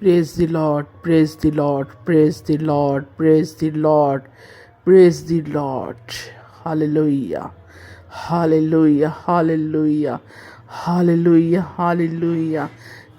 Praise the Lord, praise the Lord, praise the Lord, praise the Lord, praise the Lord. Hallelujah, hallelujah, hallelujah, hallelujah, hallelujah.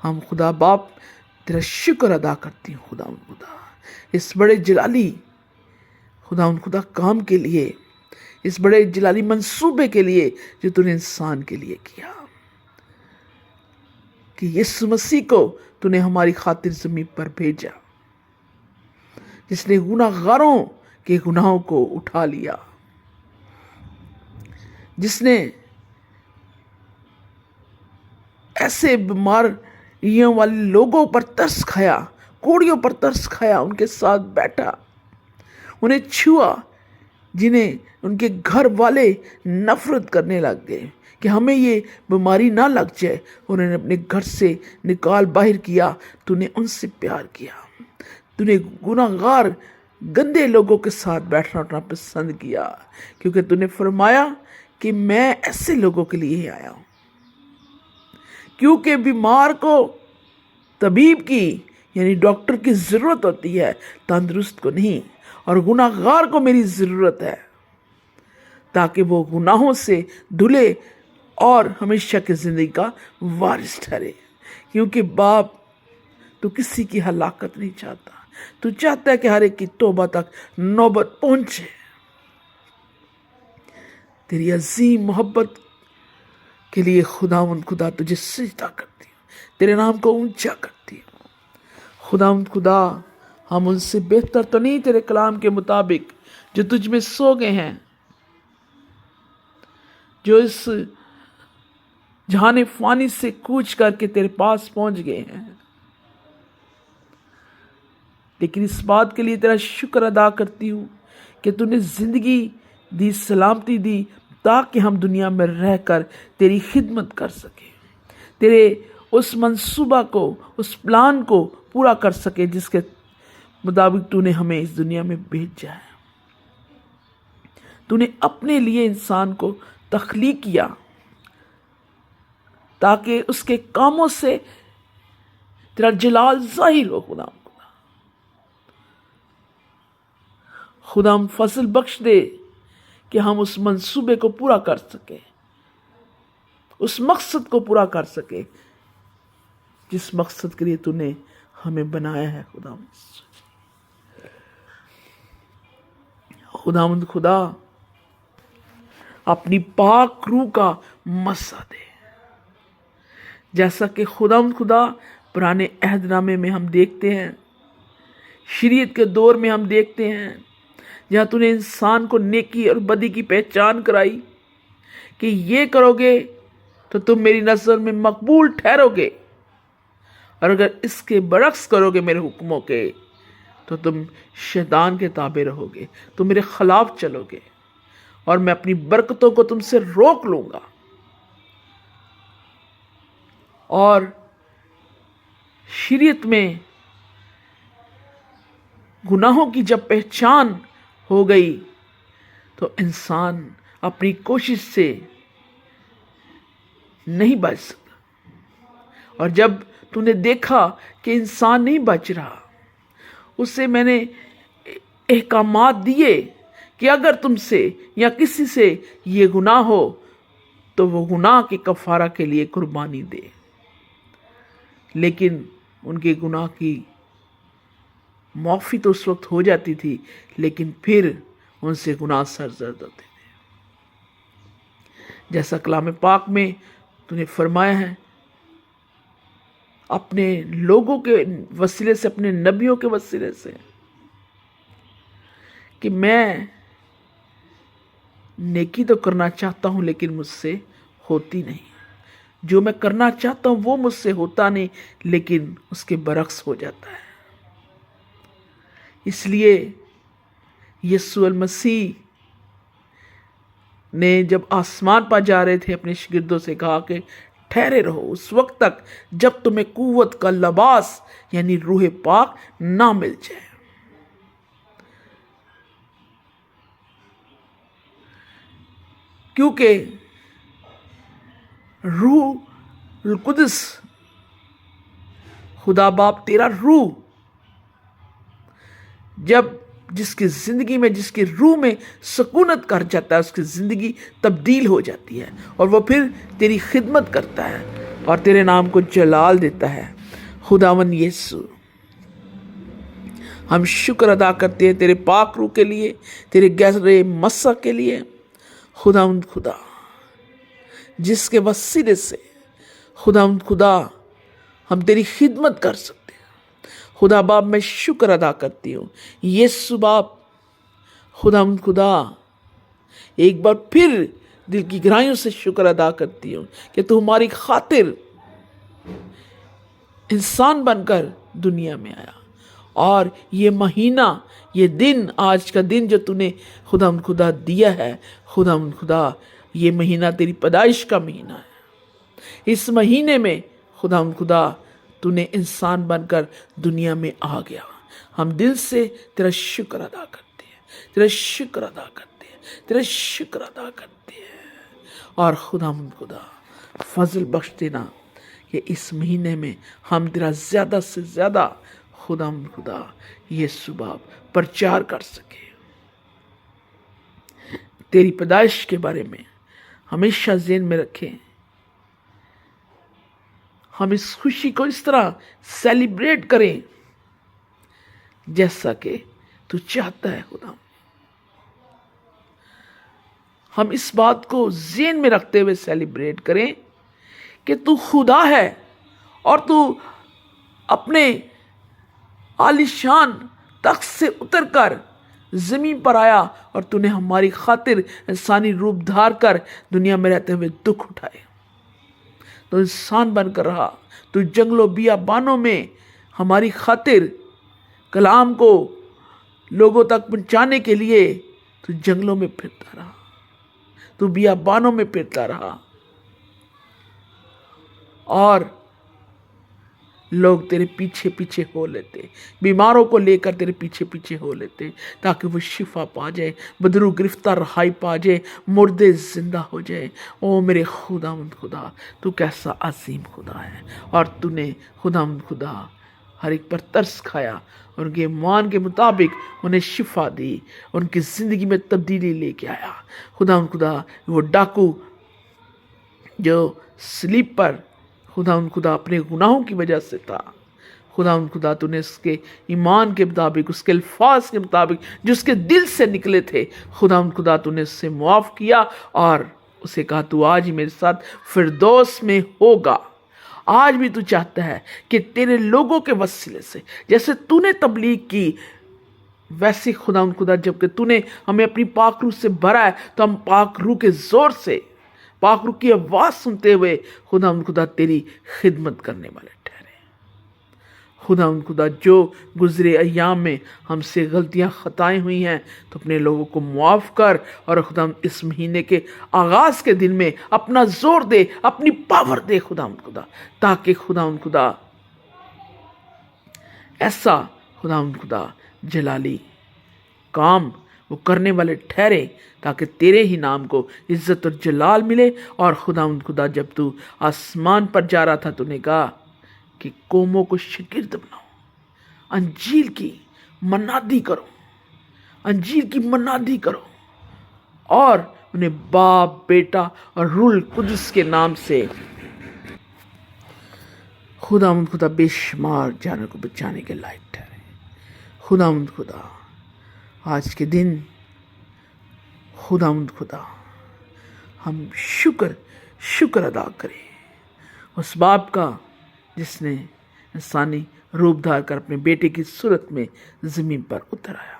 ہم خدا باپ تیرا شکر ادا کرتی ہوں خدا اس بڑے جلالی خدا کام کے لیے، اس بڑے جلالی منصوبے کے لیے جو تو نے انسان کے لیے کیا، کہ یسوع مسیح کو تو نے ہماری خاطر زمین پر بھیجا، جس نے گناہ گاروں کے گناہوں کو اٹھا لیا، جس نے ایسے بیماریوں والے لوگوں پر ترس کھایا، کوڑیوں پر ترس کھایا، ان کے ساتھ بیٹھا، انہیں چھوا، جنہیں ان کے گھر والے نفرت کرنے لگ گئے کہ ہمیں یہ بیماری نہ لگ جائے، انہوں نے اپنے گھر سے نکال باہر کیا۔ تو نے ان سے پیار کیا، تو نے گناہ گار گندے لوگوں کے ساتھ بیٹھنا اٹھنا پسند کیا، کیونکہ تو نے فرمایا کہ میں ایسے لوگوں کے لیے ہی آیا ہوں، کیونکہ بیمار کو طبیب کی یعنی ڈاکٹر کی ضرورت ہوتی ہے، تندرست کو نہیں، اور گناہ گار کو میری ضرورت ہے تاکہ وہ گناہوں سے دھلے اور ہمیشہ کی زندگی کا وارث ٹھہرے، کیونکہ باپ تو کسی کی ہلاکت نہیں چاہتا، تو چاہتا ہے کہ ہر ایک کی توبہ تک نوبت پہنچے۔ تیری عظیم محبت کے لیے خدا تجھے سجدہ کرتی ہوں، تیرے نام کو اونچا کرتی ہوں۔ خدا ہم ان سے بہتر تو نہیں تیرے کلام کے مطابق جو تجھ میں سو گئے ہیں، جو اس جہان فانی سے کوچ کر کے تیرے پاس پہنچ گئے ہیں، لیکن اس بات کے لیے تیرا شکر ادا کرتی ہوں کہ تو نے زندگی دی، سلامتی دی، تاکہ ہم دنیا میں رہ کر تیری خدمت کر سکیں، تیرے اس منصوبہ کو، اس پلان کو پورا کر سکے جس کے مطابق تو نے ہمیں اس دنیا میں بھیجا ہے۔ تو نے اپنے لیے انسان کو تخلیق کیا تاکہ اس کے کاموں سے تیرا جلال ظاہر ہو۔ خدا فضل بخش دے کہ ہم اس منصوبے کو پورا کر سکیں، اس مقصد کو پورا کر سکیں جس مقصد کے لیے تو نے ہمیں بنایا ہے۔ خدا اپنی پاک روح کا مسا دے، جیسا کہ خدا پرانے عہد نامے میں ہم دیکھتے ہیں، شریعت کے دور میں ہم دیکھتے ہیں، جہاں تو نے انسان کو نیکی اور بدی کی پہچان کرائی کہ یہ کرو گے تو تم میری نظر میں مقبول ٹھہرو گے، اور اگر اس کے برعکس کرو گے میرے حکموں کے تو تم شیطان کے تابع رہو گے، تم میرے خلاف چلو گے، اور میں اپنی برکتوں کو تم سے روک لوں گا۔ اور شریعت میں گناہوں کی جب پہچان ہو گئی تو انسان اپنی کوشش سے نہیں بچ سکتا، اور جب تو نے دیکھا کہ انسان نہیں بچ رہا، اسے میں نے احکامات دیے کہ اگر تم سے یا کسی سے یہ گناہ ہو تو وہ گناہ کے کفارہ کے لیے قربانی دے، لیکن ان کے گناہ کی معافی تو اس وقت ہو جاتی تھی، لیکن پھر ان سے گناہ سرزد ہوتے تھے، جیسا کلام پاک میں تو نے فرمایا ہے اپنے لوگوں کے وسیلے سے، اپنے نبیوں کے وسیلے سے، کہ میں نیکی تو کرنا چاہتا ہوں لیکن مجھ سے ہوتی نہیں، جو میں کرنا چاہتا ہوں وہ مجھ سے ہوتا نہیں لیکن اس کے برعکس ہو جاتا ہے۔ اس لیے یسوع المسیح نے جب آسمان پر جا رہے تھے اپنے شاگردوں سے کہا کہ ٹھہرے رہو اس وقت تک جب تمہیں قوت کا لباس یعنی روح پاک نہ مل جائے۔ کیونکہ روح القدس خدا باپ تیرا روح جب جس کی زندگی میں، جس کی روح میں سکونت کر جاتا ہے، اس کی زندگی تبدیل ہو جاتی ہے اور وہ پھر تیری خدمت کرتا ہے، اور تیرے نام کو جلال دیتا ہے۔ خداوند یسوع، ہم شکر ادا کرتے ہیں تیرے پاک روح کے لیے، تیرے گہرے مسح کے لیے۔ خداوند خدا، جس کے وسیلے سے خداوند خدا ہم تیری خدمت کر سکتے ہیں۔ خدا باپ، میں شکر ادا کرتی ہوں یسوع باپ، خداوند خدا ایک بار پھر دل کی گہرائیوں سے شکر ادا کرتی ہوں کہ تو ہماری خاطر انسان بن کر دنیا میں آیا، اور یہ مہینہ، یہ دن، آج کا دن جو تو نے خداوند خدا دیا ہے، خداوند خدا یہ مہینہ تیری پیدائش کا مہینہ ہے۔ اس مہینے میں خداوند خدا تو نے انسان بن کر دنیا میں آ گیا۔ ہم دل سے تیرا شکر ادا کرتے ہیں، تیرا شکر ادا کرتے ہیں، تیرا شکر ادا کرتے ہیں۔ اور خداوند خدا فضل بخش دینا کہ اس مہینے میں ہم تیرا زیادہ سے زیادہ خداوند خدا یسوع باپ پرچار کر سکے۔ تیری پیدائش کے بارے میں ہمیشہ ذہن میں رکھیں۔ ہم اس خوشی کو اس طرح سیلیبریٹ کریں جیسا کہ تو چاہتا ہے خدا۔ ہم اس بات کو ذہن میں رکھتے ہوئے سیلیبریٹ کریں کہ تو خدا ہے، اور تو اپنے عالیشان تخت سے اتر کر زمین پر آیا، اور تو نے ہماری خاطر انسانی روپ دھار کر دنیا میں رہتے ہوئے دکھ اٹھائے۔ تو انسان بن کر رہا، تو جنگلوں بیابانوں میں ہماری خاطر کلام کو لوگوں تک پہنچانے کے لیے تو جنگلوں میں پھرتا رہا، تو بیابانوں میں پھرتا رہا، اور لوگ تیرے پیچھے پیچھے ہو لیتے، بیماروں کو لے کر تیرے پیچھے پیچھے ہو لیتے تاکہ وہ شفا پا جائے، بدرو گرفتار رہائی پا جائے، مردے زندہ ہو جائے۔ او میرے خداوند خدا، تو کیسا عظیم خدا ہے، اور تو نے خداوند خدا ہر ایک پر ترس کھایا، ان کے ایمان کے مطابق انہیں شفا دی، ان کی زندگی میں تبدیلی لے کے آیا۔ خداوند خدا، وہ ڈاکو جو سلیب پر خداوند خدا اپنے گناہوں کی وجہ سے تھا، خداوند خدا تو نے اس کے ایمان کے مطابق، اس کے الفاظ کے مطابق جو اس کے دل سے نکلے تھے، خداوند خدا تو نے اس سے معاف کیا، اور اسے کہا تو آج ہی میرے ساتھ فردوس میں ہوگا۔ آج بھی تو چاہتا ہے کہ تیرے لوگوں کے وسیلے سے جیسے تو نے تبلیغ کی، ویسے خداوند خدا جب کہ تو نے ہمیں اپنی پاک روح سے بھرا ہے، تو ہم پاک روح کے زور سے، پاک روح کی آواز سنتے ہوئے خداوند خدا تیری خدمت کرنے والے ٹھہرے۔ خداوند خدا، جو گزرے ایام میں ہم سے غلطیاں خطائیں ہوئی ہیں تو اپنے لوگوں کو معاف کر، اور خداوند اس مہینے کے آغاز کے دن میں اپنا زور دے، اپنی پاور دے خداوند خدا، تاکہ خداوند خدا ایسا خداوند خدا جلالی کام وہ کرنے والے ٹھہرے، تاکہ تیرے ہی نام کو عزت اور جلال ملے۔ اور خداوند خدا، جب تو آسمان پر جا رہا تھا تو نے کہا کہ قوموں کو شاگرد بناؤ، انجیل کی منادی کرو، انجیل کی منادی کرو، اور انہیں باپ، بیٹا اور روح القدس کے نام سے خداوند خدا بے شمار جانوں کو بچانے کے لائق ٹھہرے۔ خداوند خدا، آج کے دن خداوند خدا ہم شکر ادا کریں اس باپ کا جس نے انسانی روپ دھار کر اپنے بیٹے کی صورت میں زمین پر اتر آیا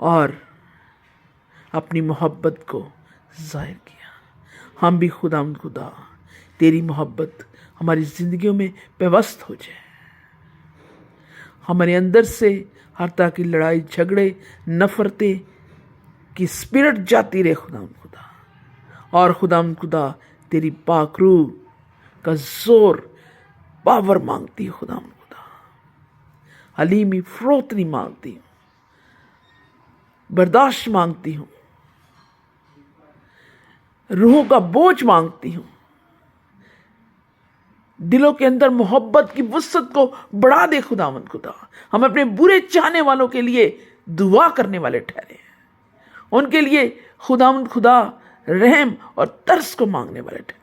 اور اپنی محبت کو ظاہر کیا۔ ہم بھی خداوند خدا تیری محبت ہماری زندگیوں میں پیوست ہو جائے، ہمارے اندر سے ہر طرح کی لڑائی جھگڑے نفرتیں کی اسپرٹ جاتی رہے خداوند خدا، اور خداوند خدا تیری پاک روح کا زور پاور مانگتی ہے خداوند خدا، حلیمی فروتنی مانگتی ہوں، برداشت مانگتی ہوں، روحوں کا بوجھ مانگتی ہوں، دلوں کے اندر محبت کی وسعت کو بڑھا دے خداوند خدا۔ ہم اپنے برے چاہنے والوں کے لیے دعا کرنے والے ٹھہرے، ان کے لیے خداوند خدا رحم اور ترس کو مانگنے والے ٹھہرے۔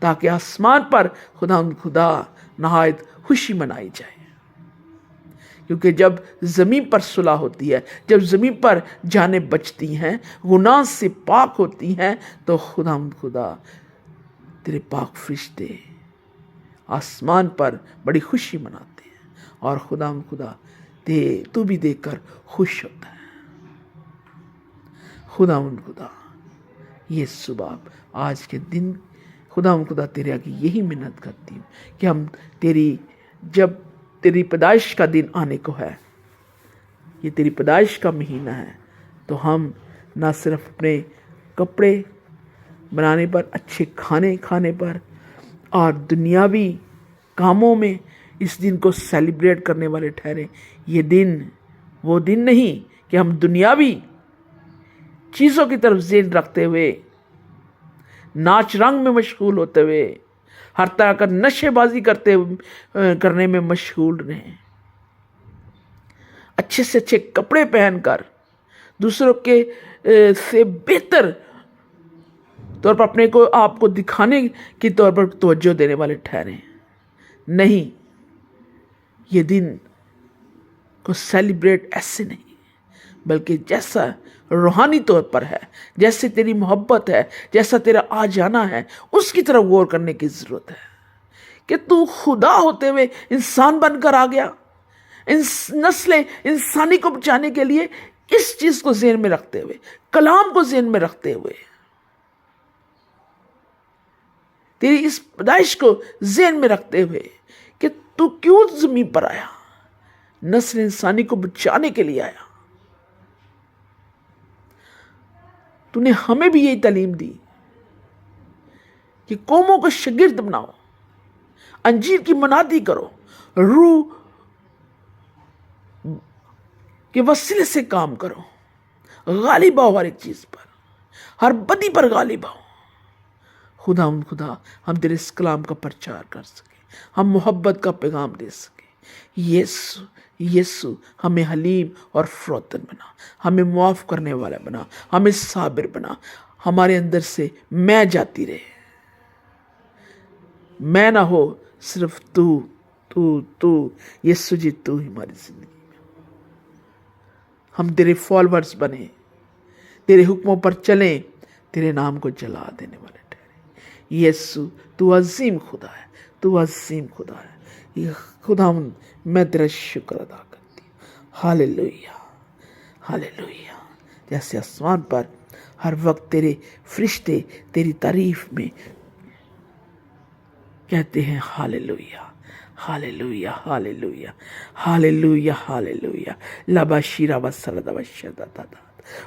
تاکہ آسمان پر خدا نہایت خوشی منائی جائے. کیونکہ جب زمین پر صلح ہوتی ہے، جب زمین پر جانیں بچتی ہیں، گناہ سے پاک ہوتی ہیں، تو خدا تیرے پاک فرشتے آسمان پر بڑی خوشی مناتے ہیں، اور خدا تو بھی دیکھ کر خوش ہوتا ہے. خدا یہ صبح آج کے دن خدا تیرے آگے یہی منت کرتی ہوں کہ ہم جب تیری پیدائش کا دن آنے کو ہے، یہ تیری پیدائش کا مہینہ ہے، تو ہم نہ صرف اپنے کپڑے بنانے پر، اچھے کھانے پر اور دنیاوی کاموں میں اس دن کو سیلیبریٹ کرنے والے ٹھہرے. یہ دن وہ دن نہیں کہ ہم دنیاوی چیزوں کی طرف ذہن رکھتے ہوئے، ناچ رنگ میں مشغول ہوتے ہوئے، ہر طرح کا نشے بازی کرنے میں مشغول رہیں، اچھے سے اچھے کپڑے پہن کر دوسروں کے سے بہتر طور پر اپنے کو آپ کو دکھانے کی طور پر توجہ دینے والے ٹھہریں. نہیں، یہ دن کو سیلیبریٹ ایسے نہیں، بلکہ جیسا روحانی طور پر ہے، جیسے تیری محبت ہے، جیسا تیرا آ جانا ہے، اس کی طرف غور کرنے کی ضرورت ہے کہ تو خدا ہوتے ہوئے انسان بن کر آ گیا، نسل انسانی کو بچانے کے لیے. اس چیز کو ذہن میں رکھتے ہوئے، کلام کو ذہن میں رکھتے ہوئے، تیری اس پیدائش کو ذہن میں رکھتے ہوئے کہ تو کیوں زمین پر آیا، نسل انسانی کو بچانے کے لیے آیا. تو نے ہمیں بھی یہی تعلیم دی کہ قوموں کو شاگرد بناؤ، انجیل کی منادی کرو، روح کے وسیلے سے کام کرو، غالب آؤ ہر ایک چیز پر، ہر بدی پر غالب آؤ. خدا ہم تیرے اس کلام کا پرچار کر سکیں، ہم محبت کا پیغام دے سکیں. یسو ہمیں حلیم اور فروتن بنا، ہمیں معاف کرنے والا بنا، ہمیں صابر بنا. ہمارے اندر سے میں جاتی رہے، میں نہ ہو، صرف تو یسو جی، تو ہی ہماری زندگی میں. ہم تیرے فالوورز بنے، تیرے حکموں پر چلیں، تیرے نام کو جلا دینے والے ٹھہرے. یسو تو عظیم خدا ہے، تو عظیم خدا ہے. یہ خدا میں تیرا شکر ادا کرتی ہوں. ہاللیلویہ، ہاللیلویہ. جیسے آسمان پر ہر وقت تیرے فرشتے تیری تعریف میں کہتے ہیں ہاللیلویہ، ہاللیلویہ، ہاللیلویہ، ہاللیلویہ، ہاللیلویہ. لبا شیرا بسردا بشدا دادا،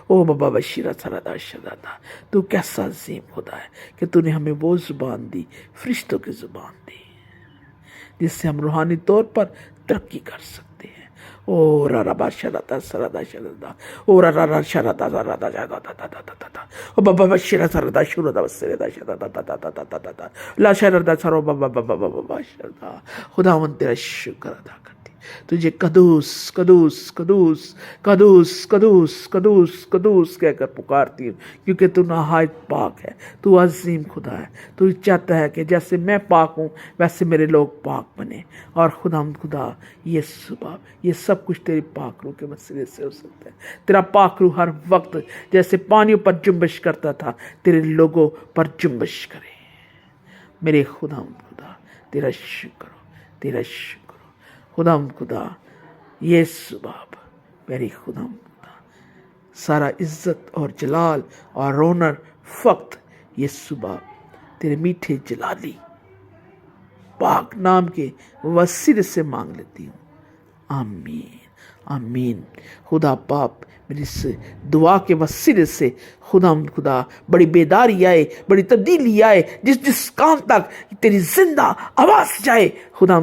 او بابا بشیرا سردا شدا. تو کیسا عظیم خدا ہے کہ تو نے ہمیں وہ زبان دی، فرشتوں کی زبان دی، جس سے ہم روحانی طور پر ترقی کر سکتے ہیں. او را ربا شردا سردا شردا، او را را شردا سردا شردا، او بابا بشیرا سردا شردا بسردا شردا لا شردا سرو بابا بابا بابا شردا. خداوند تیرا شکر ادا کرتی، تجھے قدوس قدوس قدوس قدوس قدوس قدوس قدوس کہہ کر پکارتی ہوں، کیونکہ تو نہایت پاک ہے، تو عظیم خدا ہے. تو چاہتا ہے کہ جیسے میں پاک ہوں ویسے میرے لوگ پاک بنے. اور خدا یہ صبح یہ سب کچھ تیری پاک روح کے وسیلے سے ہو سکتا ہے. تیرا پاک روح ہر وقت جیسے پانیوں پر جنبش کرتا تھا، تیرے لوگوں پر جنبش کرے. میرے خدا تیرا شکر ہو، تیرا شکر ہو. خدا یہ صبح میری خدا سارا عزت اور جلال اور رونر فقط یہ صبح تیرے میٹھے جلالی پاک نام کے وسیلے سے مانگ لیتی ہوں. آمین، آمین. خدا باپ میری اس دعا کے وسیلے سے خدا بڑی بیداری آئے، بڑی تبدیلی آئے. جس کام تک تیری زندہ آواز جائے خدا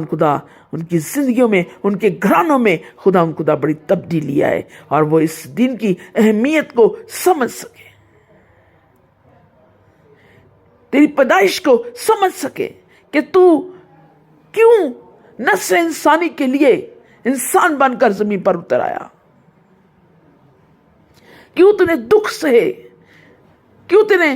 ان کی زندگیوں میں، ان کے گھرانوں میں خدا بڑی تبدیلی آئے، اور وہ اس دن کی اہمیت کو سمجھ سکے، تیری پیدائش کو سمجھ سکے کہ تو کیوں نسل انسانی کے لیے انسان بن کر زمین پر اتر آیا، کیوں تو نے دکھ سہے، کیوں تو نے